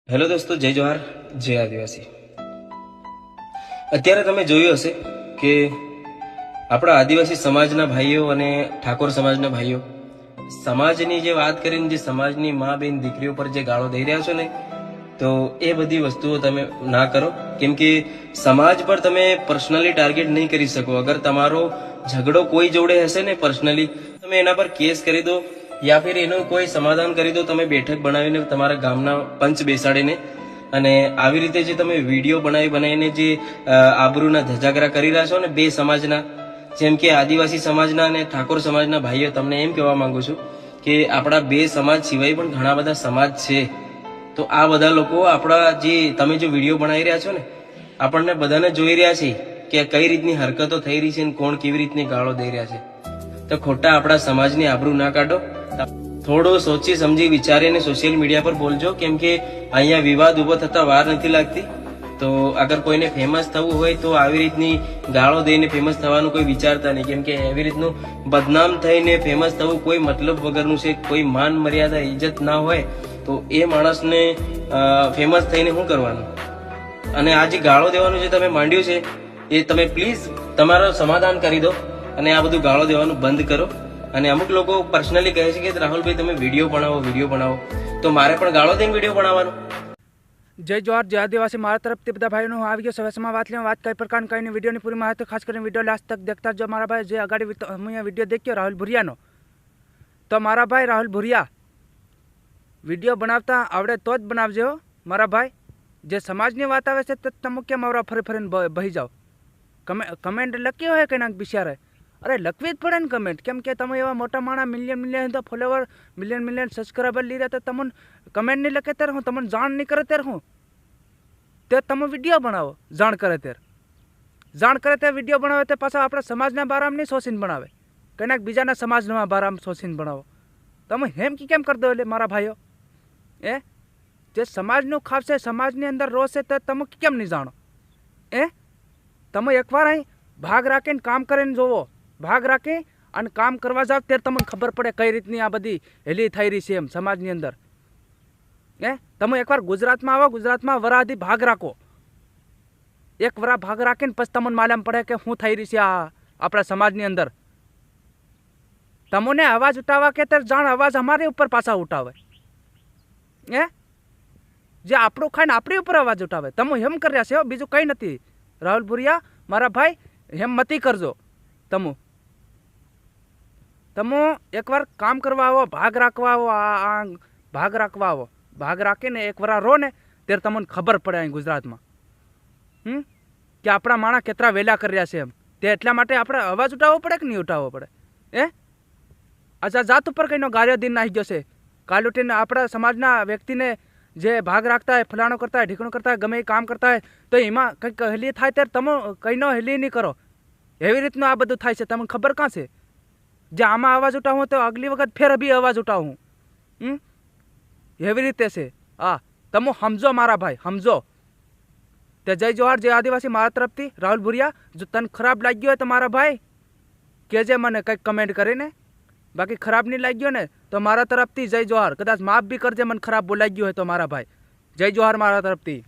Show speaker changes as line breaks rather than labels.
Hello દોસ્તો, જય જોહાર, જય આદિવાસી। અત્યારે તમે જોયું હશે કે આપણા આદિવાસી સમાજના ભાઈઓ અને ઠાકોર સમાજના ભાઈઓ સમાજની જે વાત કરીને જે સમાજની મા બેન દીકરીઓ પર જે ગાળો દઈ રહ્યા છો ને, તો એ બધી વસ્તુઓ તમે ના કરો, કેમ કે સમાજ પર તમે પર્સનલી ટાર્ગેટ નહીં કરી શકો। અગર તમારો ઝઘડો કોઈ જોડે હશે ને પર્સનલી, તમે એના પર કેસ કરી દો યા ફિર એનું કોઈ સમાધાન કરી દો, તમે બેઠક બનાવીને તમારા ગામના પંચ બેસાડીને, અને આવી રીતે જે તમે વિડીયો બનાવીને જે આબરૂના ધજાગરા કરી રહ્યા છો ને બે સમાજના, જેમ કે આદિવાસી સમાજના અને ઠાકોર સમાજના ભાઈઓ, તમને એમ કહેવા માંગુ છું કે આપણા બે સમાજ સિવાય પણ ઘણા બધા સમાજ છે। તો આ બધા લોકો આપણા જે તમે જો વિડીયો બનાવી રહ્યા છો ને, આપણને બધાને જોઈ રહ્યા છે કે કઈ રીતની હરકતો થઈ રહી છે અને કોણ કેવી રીતની ગાળો દઈ રહ્યા છે। તો ખોટા આપણા સમાજની આબરૂ ના કાઢો, થોડો સોચી સમજી વિચારીને સોશિયલ મીડિયા પર બોલજો, કેમ કે અહીંયા વિવાદ ઉભો થતા વાર નથી લાગતી। તો અગર કોઈને ફેમસ થવું હોય તો આવી રીતની ગાળો દઈને ફેમસ થવાનું કોઈ વિચારતા નહીં, કેમ કે એવી રીતનું બદનામ થઈને ફેમસ થવું કોઈ મતલબ વગરનું છે। કોઈ માન મર્યાદા ઇજ્જત ના હોય તો એ માણસને ફેમસ થઈને શું કરવાનું? અને આ જે ગાળો દેવાનું જે તમે માંડ્યું છે એ તમે પ્લીઝ તમારો સમાધાન કરી દો અને આ બધું ગાળો દેવાનું બંધ કરો। અને અમુક લોકો પર્સનલી કહે છે કે રાહુલભાઈ તમે વિડીયો બનાવો, તો મારે પણ ગાળો દઈને વિડીયો બનાવવાનો?
જય જોહાર, જય આદિવાસી। મારા તરફથી બધા ભાઈઓનો હું આવી ગયો સવેસમાં વાત લેવા, વાત કઈ પ્રકારની કઈ વિડીયોની પૂરી માહિતી, ખાસ કરીને વિડીયો લાસ્ટ તક દેખતા જો મારા ભાઈ। જે અગાડી હું અહીંયા વિડીયો દેખ્યો રાહુલ ભુરિયાનો, તો મારા ભાઈ રાહુલ ભુરિયા વિડીયો બનાવતા આવડે તો જ બનાવજો મારા ભાઈ। જે સમાજની વાત આવે છે તો તમે કેમ આવરા ફરીને બહી જાઓ? કમેન્ટ લખી હોય કે નાખ બિચારે, અરે લખવી જ પડે ને કમેન્ટ, કેમ કે તમે એવા મોટા માણસ મિલિયન તો ફોલોવર, મિલિયન સબસ્ક્રાઈબર લઈ રહ્યા, તો તમને કમેન્ટ નહીં લખે ત્યારે હું, તમને જાણ નહીં કરે ત્યારે હું, તે તમે વિડીયો બનાવો જાણ કરે ત્યારે વિડીયો બનાવે, તે પાછા આપણા સમાજના બારામાં નહીં શોષીને બનાવે, કંઈક બીજાના સમાજના બારામાં શોષીને બનાવો। તમે હેમ કેમ કરી દો એટલે મારા ભાઈઓ? જે સમાજનું ખાવશે, સમાજની અંદર રોશે, તો તમે કેમ નહીં જાણો? તમે એકવાર અહીં ભાગ રાખીને કામ કરીને જોવો, ભાગ રાખી અને કામ કરવા જાવ ત્યારે તમને ખબર પડે કઈ રીતની આ બધી હેલી થઈ રહી છે એમ સમાજની અંદર। તમે એકવાર ગુજરાતમાં આવો, ગુજરાતમાં વરાથી ભાગ રાખો, એક વરા ભાગ રાખીને પછી તમને માલમ પડે કે શું થઈ રહી છે આ આપણા સમાજની અંદર। તમને અવાજ ઉઠાવવા કે ત્યારે જાણ અવાજ અમારી ઉપર પાછા ઉઠાવે, જે આપણું ખાઈને આપણી ઉપર અવાજ ઉઠાવે, તમે હેમ કરી રહ્યા છો, બીજું કંઈ નથી। રાહુલ ભુરિયા મારા ભાઈ, હેમ મતી કરજો। તમે એકવાર કામ કરવા આવો, ભાગ રાખવા આવો, ભાગ રાખીને એક વાર રહો ને ત્યારે તમને ખબર પડે અહીં ગુજરાતમાં કે આપણા માણસ કેટલા વેલા કરી રહ્યા છે એમ। તે એટલા માટે આપણે અવાજ ઉઠાવવો પડે કે નહીં ઉઠાવવો પડે? અચ્છા, જાત ઉપર કંઈનો ગાર્યો દિન નાખી ગયો છે, કાલ ઉઠીને આપણા સમાજના વ્યક્તિને જે ભાગ રાખતા હોય, ફલાણો કરતા હોય, ઢીકણું કરતા હોય, ગમે એ કામ કરતા હોય, તો એમાં કંઈક હેલી થાય ત્યારે તમે કંઈનો હેલી નહીં કરો, એવી રીતનું આ બધું થાય છે। તમને ખબર કાં છે? જે આમાં અવાજ ઉઠાવું તો અગલી વખત ફેર બી અવાજ ઉઠાવું, એવી રીતે છે। તમે સમજો મારા ભાઈ, સમજો। તે જય જોહાર, જય આદિવાસી મારા તરફથી રાહુલ ભુરિયા। જો તને ખરાબ લાગ્યો હોય તો મારા ભાઈ કહેજે મને કંઈક કમેન્ટ કરીને, બાકી ખરાબ નહીં લાગ્યો ને તો મારા તરફથી જય જોહાર। કદાચ માફ બી કરજે મને ખરાબ બોલાઈ ગયો હોય તો મારા ભાઈ, જય જોહાર મારા તરફથી।